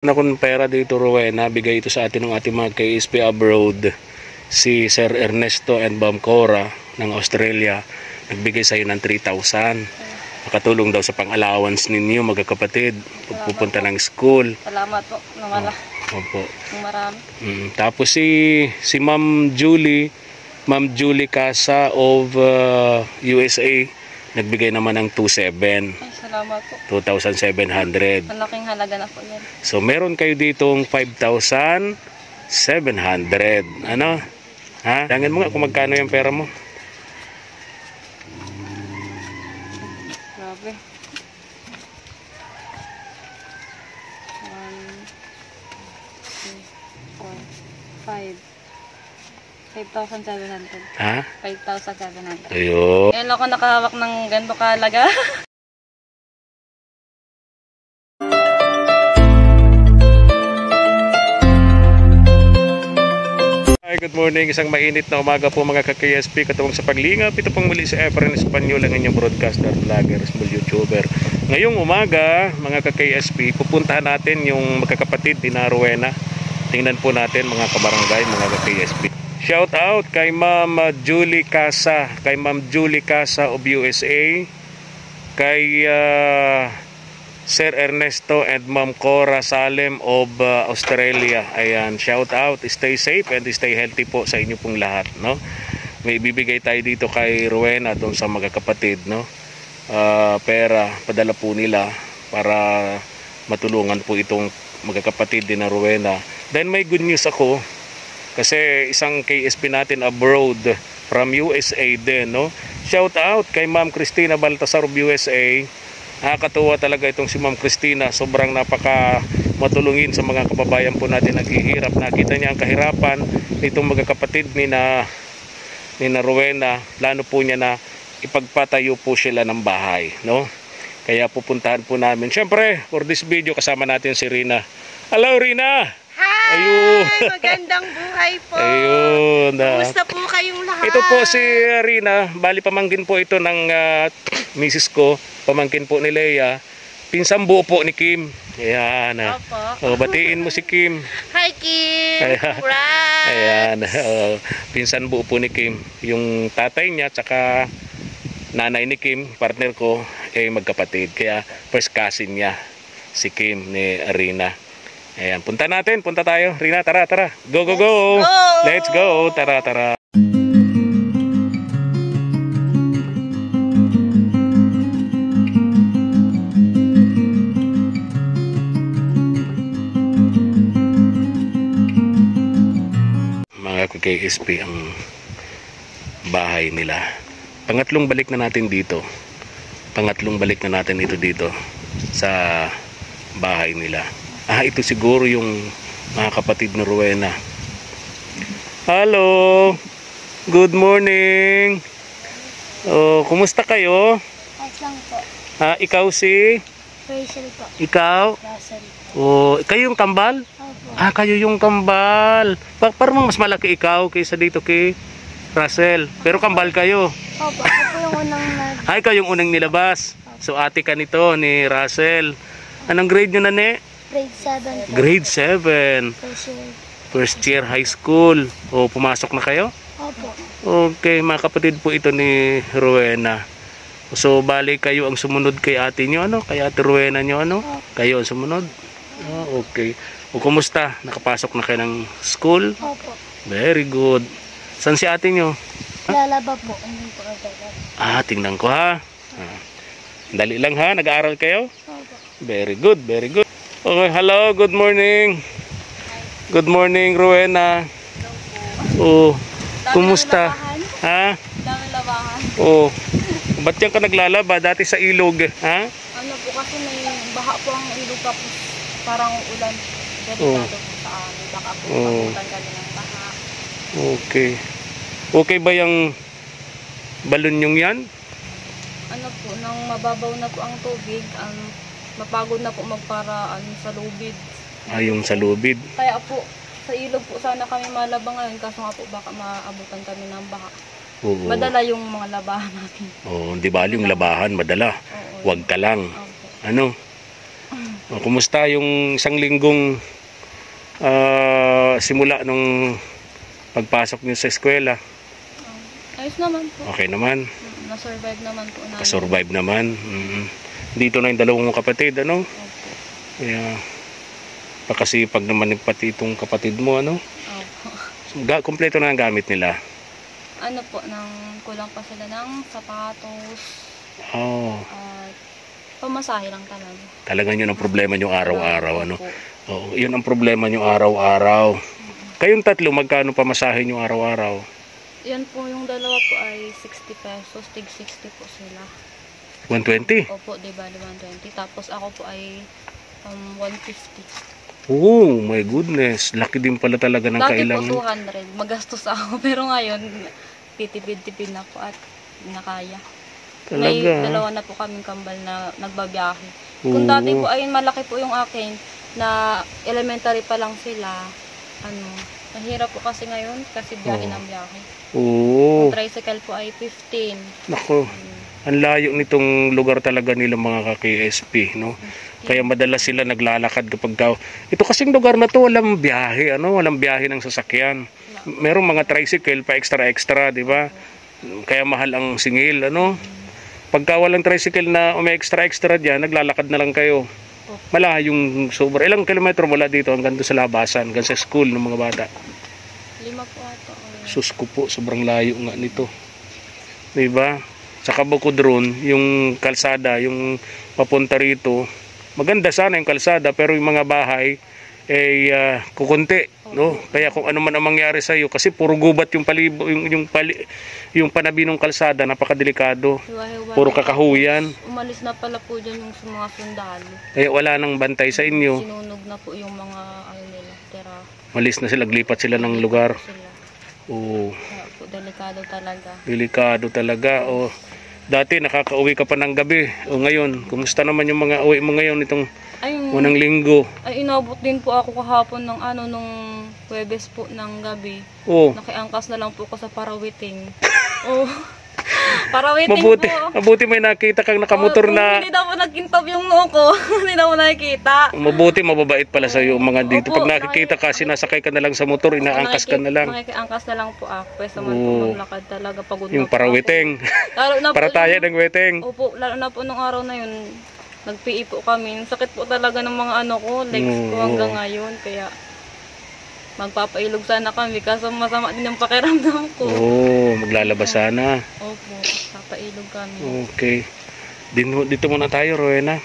Na kung pera dito, Rowena, bigay ito sa atin ng ating mga KSP abroad. Si Sir Ernesto and Ma'am Cora ng Australia, nagbigay sa iyo ng 3,000. Makatulong daw sa pang-allowance ninyo, magkakapatid, pagpupunta ng school. Salamat po, namala. Opo. Marami. Tapos si Ma'am Julie Casa of USA, nagbigay naman ng 2,700. Ay, salamat po. 2,700. Malaking halaga na po yan. So meron kayo ditong 5,700. Ano? Ha? Tangin mo nga kung magkano yung pera mo. Grabe. 5,700. Ha? 5,700. Ayun. Ngayon ako nakahawak ng ganito kahalaga. Hi, good morning. Isang mainit na umaga po mga ka-KSP. Katuwang sa paglingap, ito pong muli si Efren Espanyol, ang inyong broadcaster, vlogger, small YouTuber. Ngayong umaga, mga ka-KSP, pupuntahan natin yung magkakapatid ni Rowena. Tingnan po natin mga kabarangay, mga ka-KSP. Shout out kay Ma'am Julie Casa, of USA, kay Sir Ernesto and Ma'am Cora Salem of Australia. Ayan, shout out, stay safe and stay healthy po sa inyo pong lahat, no? May ibibigay tayo dito kay Rowena doon sa magkakapatid, no? Pera, padala po nila para matulungan po itong magkakapatid din na Rowena. Then may good news ako. Kasi isang KSP natin abroad from USA din, no? Shout out kay Ma'am Christina Baltasar of USA. Nakakatuwa talaga itong si Ma'am Christina. Sobrang napaka matulungin sa mga kababayan po natin naghihirap. Nakita niya ang kahirapan nitong magkakapatid ni na Rowena. Plano po niya na ipagpatayo po sila ng bahay, no? Kaya pupuntahan po namin. Siyempre, for this video kasama natin si Rina. Hello, Rina! Hi! Ayun. Magandang buhay po! Ayun. Kumusta po kayong lahat? Ito po si Rina. Bali pamangkin po ito ng misis ko. Pamangkin po ni Leia. Pinsang buo po ni Kim. Ayan. Opo. Batiin mo si Kim. Hi, Kim! Ayan. Congrats! Ayan. Pinsan buo po ni Kim. Yung tatay niya tsaka nanay ni Kim, partner ko, magkapatid. Kaya first cousin niya si Kim ni Rina. Ayan, punta tayo. Rina, tara. Go. Let's go. Tara. Mga KSP, ang bahay nila. Pangatlong balik na natin dito dito sa bahay nila. Ito siguro yung mga kapatid ni Rowena. Hello! Good morning! Kumusta kayo? Ayos lang po. Ikaw si? Rachel po. Ikaw? Russell. Kayo yung kambal? Opo. Kayo yung kambal. Parang mas malaki ikaw kaysa dito kay Russell. Pero kambal kayo. Opo, ako po yung unang Ikaw yung unang nilabas. So ate ka nito ni Russel. Anong grade nyo na ne? grade 7 po. Grade 7. First year high school. Pumasok na kayo? Opo. Okay, mga kapatid po ito ni Rowena. So bali kayo ang sumunod kay ate nyo, ano? Kay ate Rowena nyo, ano? Kayo ang sumunod? Okay. Kumusta? Nakapasok na kayo ng school? Opo. Very good. Saan si ate nyo? Lalaba po. Hindi po agad. Tingnan ko ha. Dali lang ha, nag-aaral kayo? Opo. Very good. Okay, hello, good morning. Good morning, Rowena. Kumusta? Ha? Dami labahan. Ba't yan ka naglalaba? Dati sa ilog, ha? Ano po kasi may baha po ang ilog tapos parang ulan. Delikado po sa amin. Baka po mabutan kami ng baha. Okay. Okay ba yung balon yung yan? Ano po, nang mababaw na po ang tubig, mapagod na po magparaan sa lubid. Yung sa lubid. Kaya po, sa ilog po sana kami malaba ngayon kaso nga po baka maabutan kami ng baha. Oo. Madala yung mga labahan natin. Di ba yung labahan, madala. Oo. Huwag ka lang. Okay. Ano? Kumusta yung isang linggong simula nung pagpasok niyo sa eskwela? Ayos naman po. Okay naman. Na-survive naman po namin. Survive naman. Dito na yung dalawang kapatid, ano? Opo. Kaya pakasipag naman yung pati itong kapatid mo, ano? Opo. Kompleto na ang gamit nila. Ano po, kulang pa sila ng sapatos Oh, at pamasahe lang talaga. talagang yun ang problema nyo araw-araw, ano? Opo. Oo, yun ang problema nyo araw-araw. Kayong tatlo, magkano pamasahe nyo araw-araw? Yan po, yung dalawa po ay 60 pesos, tig 60 po sila. 120? Opo, di ba, 120. Tapos ako po ay 150. Oh, my goodness. Laki din pala talaga ng Dati kailangan. po 200, magastos ako. Pero ngayon, titipid-tipid na po at nakaya. May Talaga. dalawa na po kaming kambal na nagbabiyahe. Oo. Kung dati po ay malaki po yung akin, na elementary pa lang sila, mahirap po kasi ngayon kasi biyahe ng biyahe. Oo. Yung tricycle po ay 15. Nako. Ang layo nitong lugar talaga nila mga ka-KSP, no? Kaya madalas sila naglalakad kapag ito kasing lugar na to walang biyahe, ano? Walang biyahe ng sasakyan. Merong mga tricycle pa extra, di ba? Kaya mahal ang singil, ano? Pagka walang tricycle na may extra diyan, naglalakad na lang kayo. Malayong sobra. Ilang kilometro mula dito hanggang doon sa labasan, hanggang sa school ng mga bata? 5 po ato. Sus ko po, sobrang layo nga nito. Di ba? Saka bukod ron, yung kalsada, yung papunta rito, maganda sana yung kalsada, pero yung mga bahay ay kukunti, no? Kaya kung ano man ang mangyari sa iyo, kasi puro gubat yung yung panabi ng kalsada, napakadelikado. Hiwa-hiwa Puro na. kakahuyan. Umalis na pala po dyan yung mga sundalo. Eh wala nang bantay sa inyo. Sinunog na po yung mga nila, tira Malis na sila, glipat sila ng lugar. sila. Oo, Kaya po, delikado talaga. delikado talaga. O dati nakakauwi ka pa ng gabi. O ngayon, kumusta naman yung mga uwi mo ngayon itong unang linggo? Ay, inabot din po ako kahapon ng nung Huwebes po ng gabi. Oh, Nakiangkas na lang po ako sa Parawiting. Oh. Parawiting mabuti may nakita kang nakamotor na. Hindi daw po nagkintab yung noo ko. Hindi daw po nakikita. Mabuti, mababait pala sa iyo mga dito. Opo, Pag nakikita ka, sinasakay ka na lang sa motor, inaangkas ka na lang. Nakikiangkas na lang po ako. Pwesa man po Oo. maglakad talaga. Pagod na Yung po parawiting. ako. Lalo na po Para tayo ng weteng. Opo, lalo na po nung araw na yun, nag-PE po kami. Ang sakit po talaga ng mga legs ko Oo. hanggang ngayon. Kaya magpapailog sana kami kaso masama din ang pakiramdam ko. Oo, maglalabas sana. Opo, papailog kami. Okay. Dito muna tayo, Rowena.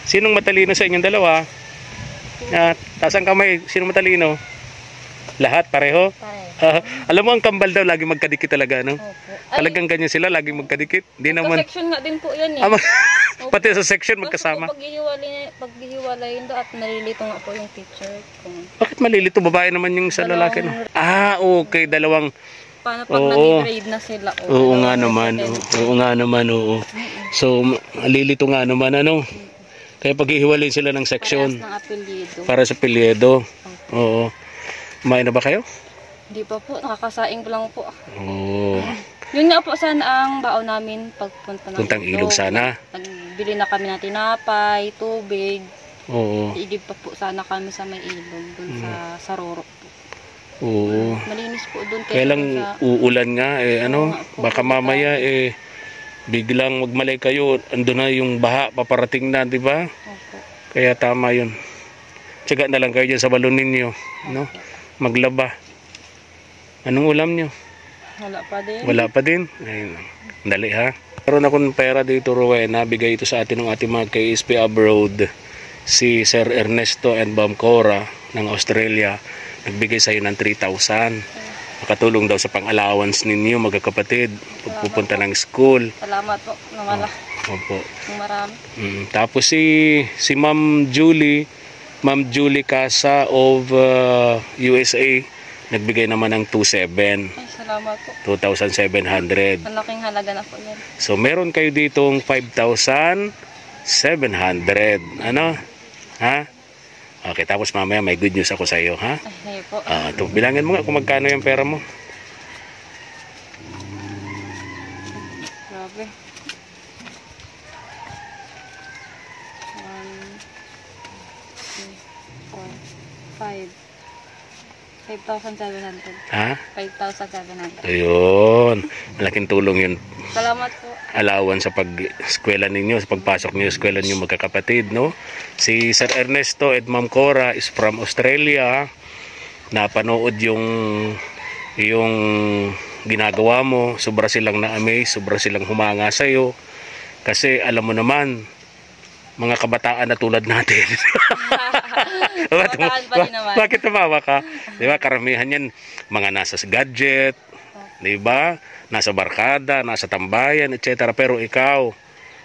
Sinong matalino sa inyong dalawa? Taas ang kamay. Sino matalino? Lahat, pareho? Pare. Alam mo, ang kambal daw lagi magkadikit talaga, no? Opo. Talagang ganyan sila, lagi magkadikit. Hindi naman. Section nga din po yan eh. Pati sa section magkasama. Kasi po paghihiwalay yun at nalilito nga po yung teacher. Bakit malilito? Babae naman yung sa lalaki, no? Okay. Dalawang. Paano pag Oo. nag-grade na sila? Oo nga naman. Oo nga naman, oo. So, malilito nga naman, ano? Kaya paghihiwalay sila ng section. Parehas ng apelyido. Para sa pilyedo. Oo. Kumain na ba kayo? Hindi pa po, nakakasaing pa lang po. Oo. Yun nga po sana ang baon namin pagpunta ng Puntang ilog sana. Nagbili na kami ng tinapay, tubig. Oo. Iigib pa po sana kami sa may ilog, dun sa Rorok po. Oo. Malinis po dun. Kaya lang uulan nga, ano? Oo nga po. Baka mamaya, biglang magmalay kayo. Ando na yung baha, paparating na, di ba? Opo. Kaya tama yun. Tiyaga na lang kayo dyan sa balon ninyo. No? Maglaba. Anong ulam nyo? Wala pa din. Wala pa din? Ayun. Dali ha. Meron akong pera dito, Rowena. Bigay ito sa atin ng ating mga KSP abroad. Si Sir Ernesto and Ma'am Cora ng Australia. Nagbigay sa iyo ng 3,000. Makatulong daw sa pang-allowance ninyo, magkakapatid. Pagpupunta ng school. Salamat po. Opo. Marami. Tapos si Ma'am Julie Casa of USA, nagbigay naman ng 2,700. Ay, salamat po. 2,700. Malaking halaga na po yan. So meron kayo ditong 5,700. Ano? Ha? Okay, tapos mamaya may good news ako sa iyo, ha? Ay, po. Bilangin mo nga kung magkano yung pera mo. 5,700. Ha? 5,700. Ayun. Malaking tulong yun. Salamat po. Alawan sa pag-eskwela ninyo, sa pagpasok niyo sa eskwela niyo magkakapatid, no? Si Sir Ernesto and Ma'am Cora is from Australia. Napanood yung ginagawa mo. Sobra silang na-amaze, sobra silang humanga sa iyo. Kasi alam mo naman, mga kabataan na tulad natin. Kabataan pa din naman. Bakit tumawa ka? 'Di ba? Karamihan 'yan mga nasa gadget, 'di ba? Nasa barkada, nasa tambayan, etc. Pero ikaw,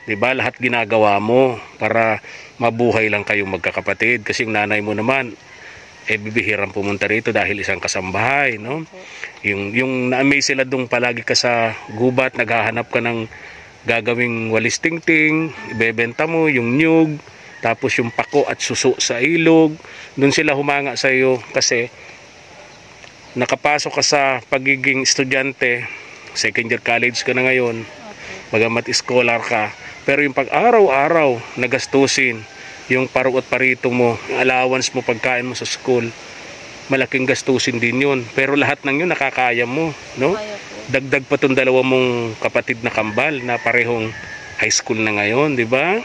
'di ba, lahat ginagawa mo para mabuhay lang kayong magkakapatid kasi yung nanay mo naman bibihirang pumunta rito dahil isang kasambahay, no? Yung na-amaze sila dong palagi ka sa gubat, naghahanap ka ng gagawing walis tingting, ibebenta mo yung nyug, tapos yung pako at suso sa ilog. Doon sila humanga sa iyo kasi nakapasok ka sa pagiging estudyante, second year college ka na ngayon, bagamat scholar ka, pero yung pag-araw-araw nagastusin, yung paru at parito mo, yung allowance mo, pagkain mo sa school, malaking gastusin din yun. Pero lahat ng yun nakakaya mo, no? Dagdag pa tong dalawa mong kapatid na kambal na parehong high school na ngayon, di ba?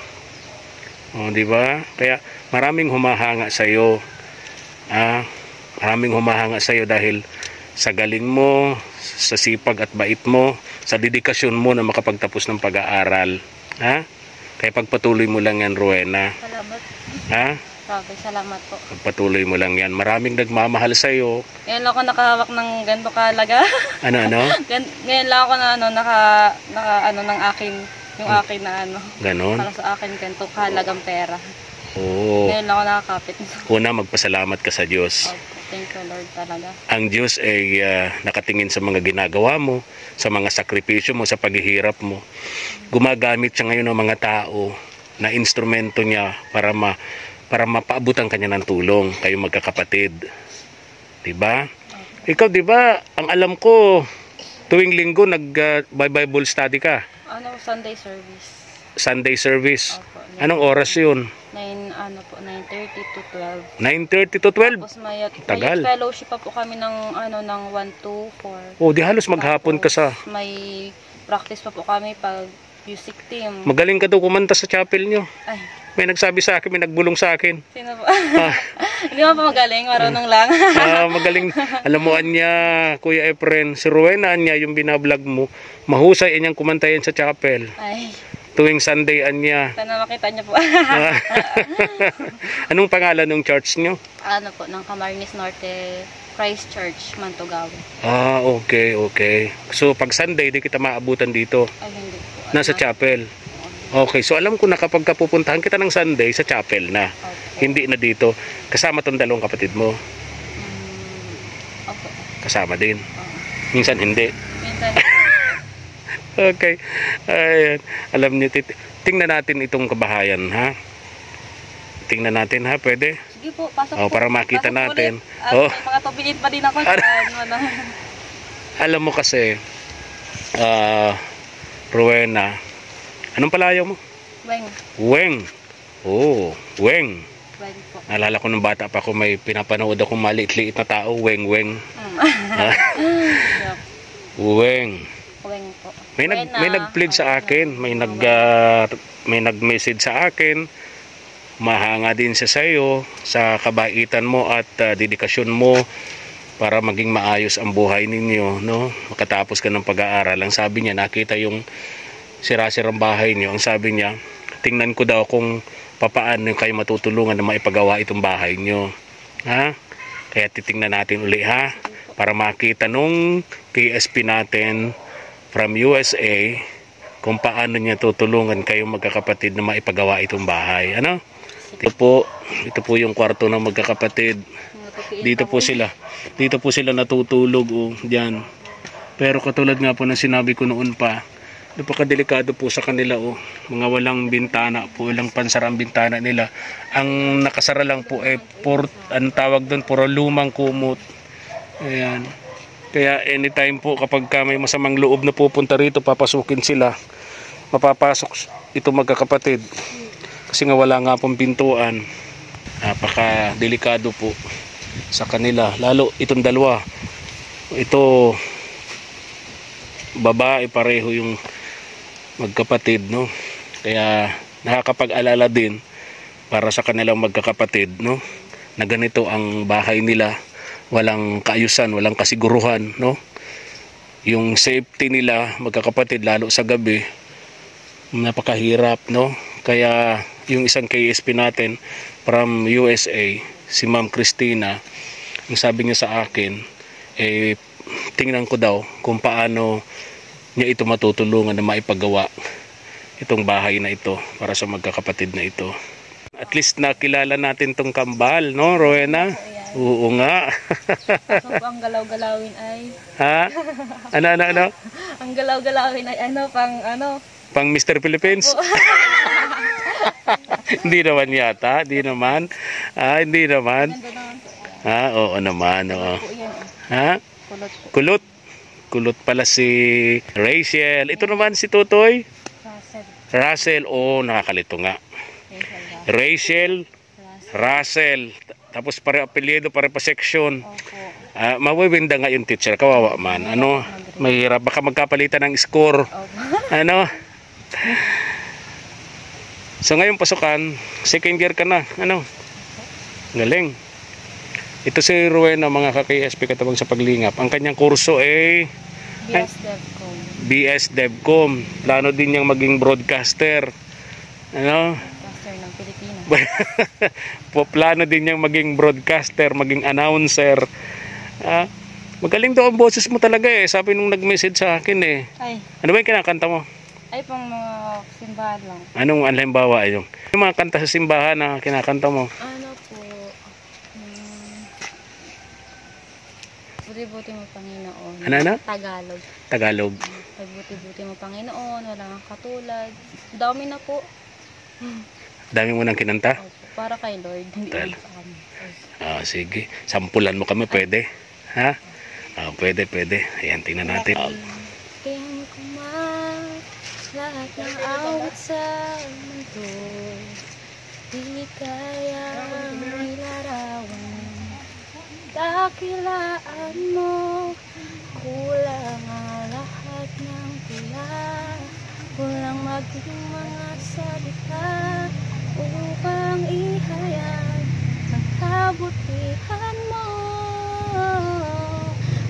O, di ba? Kaya maraming humahanga sa iyo. Maraming humahanga sa iyo dahil sa galing mo, sa sipag at bait mo, sa dedikasyon mo na makapagtapos ng pag-aaral. Ha? Kaya pagpatuloy mo lang yan, Rowena. Salamat. Ha? Sabi, salamat po. Pagpatuloy mo lang yan. Maraming nagmamahal sa iyo. Ngayon lang ako nakahawak ng ganito kalaga. Ano? Ngayon lang ako na ng akin, yung akin na Ganon? para sa akin ganito kahalagang pera. Oo. Ngayon lang ako nakakapit. Una, magpasalamat ka sa Diyos. Thank you, Lord, talaga. Ang Diyos ay nakatingin sa mga ginagawa mo, sa mga sakripisyo mo, sa paghihirap mo. Gumagamit siya ngayon ng mga tao na instrumento niya para mapaabutan kanya ng tulong, kayo magkakapatid. Diba? Ikaw, diba, ang alam ko, tuwing linggo nag-Bible study ka? Sunday service. Sunday service. Opo. Anong oras yun? 9:30 to 12. 9:30 to 12? Tapos may Tagal. fellowship pa po kami ng 1 to 4. Oh, di halos maghapon ka sa... May practice pa po kami pag music team. Magaling ka daw kumanta sa chapel nyo. Ay, May nagsabi sa akin, may nagbulong sa akin. sino po? Hindi mo pa magaling, marunong lang. Magaling. Alam mo, Anya, Kuya Efren, si Rowena, Anya, yung binablog mo, mahusay anyang kumantayan sa chapel. Ay, Tuwing Sunday, Anya. sana makita niyo po. Anong pangalan ng church nyo? Po, ng Camarines Norte Christ Church, Mantugawe. Okay. So, pag Sunday, di kita maabutan dito. Ay, hindi po. Nasa chapel. Okay, so alam ko na kapag pupuntahan kita ng Sunday, sa chapel na. Okay. Hindi na dito. Kasama tong dalawang kapatid mo. Opo. Kasama din. Minsan hindi. Minsan, Okay. Ayan. Alam niyo, tingnan natin itong kabahayan, ha? Tingnan natin, ha? Pwede? sige po, pasok po. Para makita Pasok po natin. ulit. At may mga tubiin pa din ako. Alam mo kasi, Rowena, anong palayaw mo? Weng. Weng. Oh, Weng. Weng po. Naalala ko nung bata pa ako, may pinapanood akong maliit-liit na tao, Weng. Yup. Weng. Weng po. May nag-plead sa akin, may nag-message sa akin. Mahanga din siya sa iyo sa kabaitan mo at dedikasyon mo para maging maayos ang buhay ninyo, no? Makatapos ka ng pag-aaral. Ang sabi niya, nakita yung sira-sirang bahay niyo. Ang sabi niya, tingnan ko daw kung papaano kayo matutulungan na maipagawa itong bahay niyo. Ha? Kaya titingnan natin uli, ha? Para makita nung PSP natin from USA kung paano niya tutulungan kayong magkakapatid na maipagawa itong bahay. Ano? Ito po yung kwarto ng magkakapatid. Dito po sila natutulog, diyan. Pero katulad nga po ng sinabi ko noon pa, napakadelikado po sa kanila, mga walang bintana po, walang pansarang bintana nila. Ang nakasara lang po anong tawag doon, puro lumang kumot. Ayan. Kaya anytime po kapag may masamang loob na pupunta rito, papasukin sila. Mapapasok ito magkakapatid. Kasi nga wala nga pong pintuan. Napaka delikado po. sa kanila, lalo itong dalawa. Ito babae pareho yung magkapatid, no? Kaya nakakapag-alala din para sa kanilang magkakapatid, no? Na ganito ang bahay nila, walang kaayusan, walang kasiguruhan, no? Yung safety nila magkakapatid lalo sa gabi, napakahirap, no? Kaya yung isang KSP natin from USA, si Ma'am Christina, ang sabi niya sa akin, tingnan ko daw kung paano niya ito matutulungan na maipagawa itong bahay na ito para sa magkakapatid na ito. At least nakilala natin tong kambal, no, Rowena? Oo nga. So, ang galaw-galawin ay... Ha? Ano? Ang galaw-galawin ay Pang Mr. Philippines? Hindi naman yata. Hindi naman. Hindi naman. Ganda naman po yan. Oo naman. Oo. Po yan. Ha? Kulot po. Kulot. Kulot pala si Rachel. Ito naman si Tutoy. Russell. Nakakalito nga. Rachel. Russell. Tapos pare apelyido, pare pa section. Opo. Mawawinda nga yung teacher. Kawawa man. Mahirap. Baka magkapalitan ng score. Opo. So ngayong pasukan, second year ka na. Galing. Ito si Rowena, mga ka-KSP katabang sa paglingap. Ang kanyang kurso ay BS DevCom. BS DevCom. Plano din niyang maging broadcaster. Master ng Pilipinas. Plano din niyang maging broadcaster, maging announcer. Magaling daw ang boses mo talaga Sabi nung nag-message sa akin Ay. Ano ba yung kinakanta mo? Ay, pang mga simbahan lang. Anong halimbawa yung mga kanta sa simbahan na kinakanta mo? Ano po? Buti-buti mo, Panginoon. Ano? Tagalog. Tagalog. Buti-buti mo, Panginoon. Walang katulad. Dami na po. Dami mo nang kinanta? Opo, para kay Lord. Hindi Tal. lang sa amin. Sige. Sampulan mo kami, pwede? Ha? Pwede. Ayan, tingnan natin. Tingin ko man lahat ng awit sa mundo, di kaya ilarawan. Dakilaan mo, kulang ang lahat ng tula, kulang maging mga salita upang ihayag ang kabutihan mo.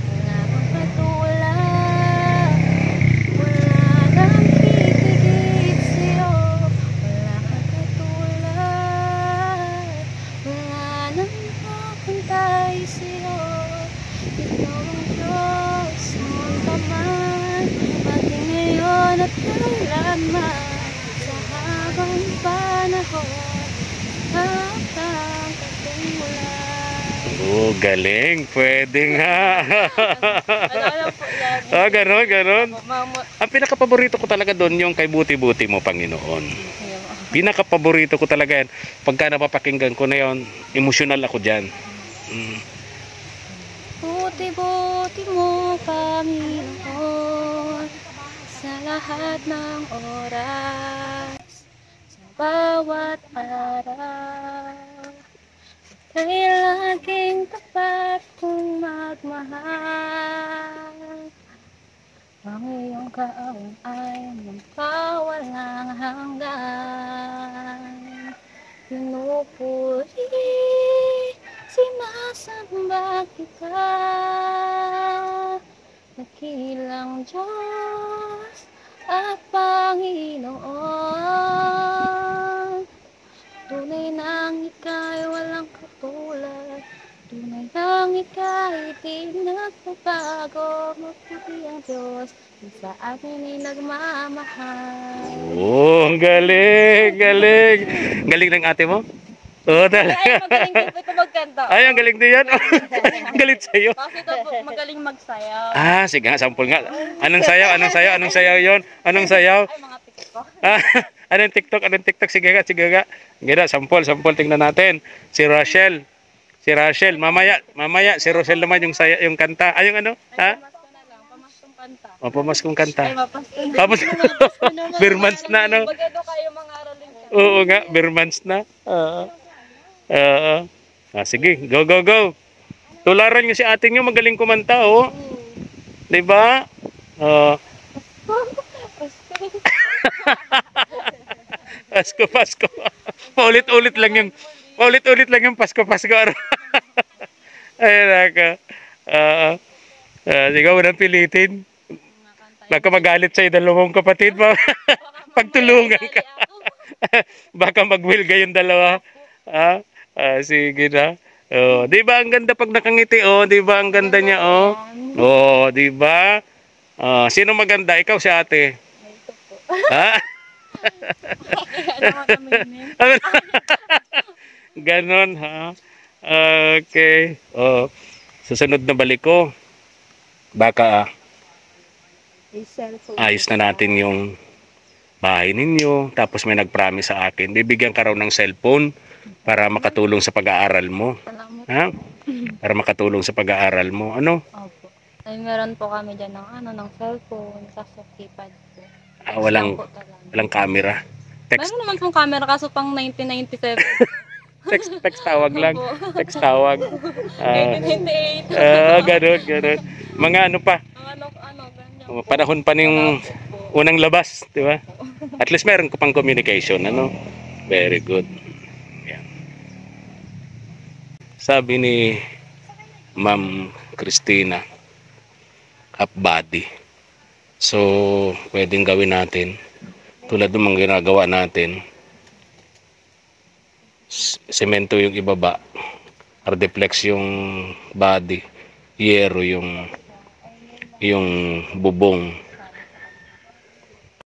Wala kang katulad, wala nang hihigit sa'yo, wala kang katulad, wala nang makapantay sa'yo. Ikaw ang Diyos noon pa man, pati ngayon at kailanman, sa habang panahon, habang katulad. Galing. Pwede nga. Ano po yan? Ganon. Ang pinaka-paborito ko talaga doon yung kay buti-buti mo, Panginoon. Pinaka-paborito ko talaga yan. Pagka napapakinggan ko na yon, emotional ako dyan. Buti-buti mo, Panginoon, sa lahat ng oras, sa bawat araw. Kay laging tapat kong magmahal. Ang iyong kaawin ay magpawalang hanggan. Pinupuri, sinasamba kita, dakilang Diyos at Panginoon. Tunay nang ika'y walang katulad, tunay nang ika'y di nagbabago. Mabuti ang Diyos, sa atin ay nagmamahal. Ang galing. Galing ng ate mo? Talaga. Ay, magaling din po ito magkanta. Ay, ang galing din yan. Galit sa'yo. Kasi ito po, magaling magsayaw. Sige nga, sample nga. Anong sayaw yon? Anong sayaw? Ay, mga TikTok. Anong TikTok? Sige nga. Gina, sample, tingnan natin. Si Rachel. Mamaya, si Rachel naman yung kanta. Yung ano? Ha? Pamasko na lang, pamaskong kanta. Pamaskong kanta. Ay, mapasko na. Birmans na, ano? Magano kayo mga aralin ka. Oo nga, Birmans na. Sige, go. Tularan nyo si ate nyo, magaling kumanta, oh. 'Di ba? Pasko, Pasko. Paulit-ulit lang yung Pasko. Ay, naka. Sige, walang pilitin. Baka magalit sa'yo dalawang kapatid mo. Pagtulungan ka. Baka mag-wilga yung dalawa. Sige na. Oh, 'di ba ang ganda pag nakangiti, oh, 'di ba ang ganda niya, oh. Oh, 'di ba? Sino maganda? Ikaw si ate. Ha? Ganon, ha? Okay. Oh, susunod na balik ko. Baka ayos na natin yung bahay ninyo. Tapos may nag-promise sa akin, bibigyan ka raw ng cellphone para makatulong sa pag-aaral mo. Salamat. Ha? Para makatulong sa pag-aaral mo. Ano? Opo. Ay, meron po kami dyan ng cellphone, sa keypad po. Walang Lang po talaga. walang camera. Text Meron naman pong camera kaso pang 1997. text tawag lang. Text tawag. 1998. Ganun. Mga ano pa, Ano, ganyan. panahon pa ng unang labas, di ba? At least meron ko pang communication, ano? Very good. Yan. Sabi ni Ma'am Christina, half body. So, pwedeng gawin natin tulad ng mga ginagawa natin. Semento yung ibaba, Ardeplex yung body, yero yung bubong.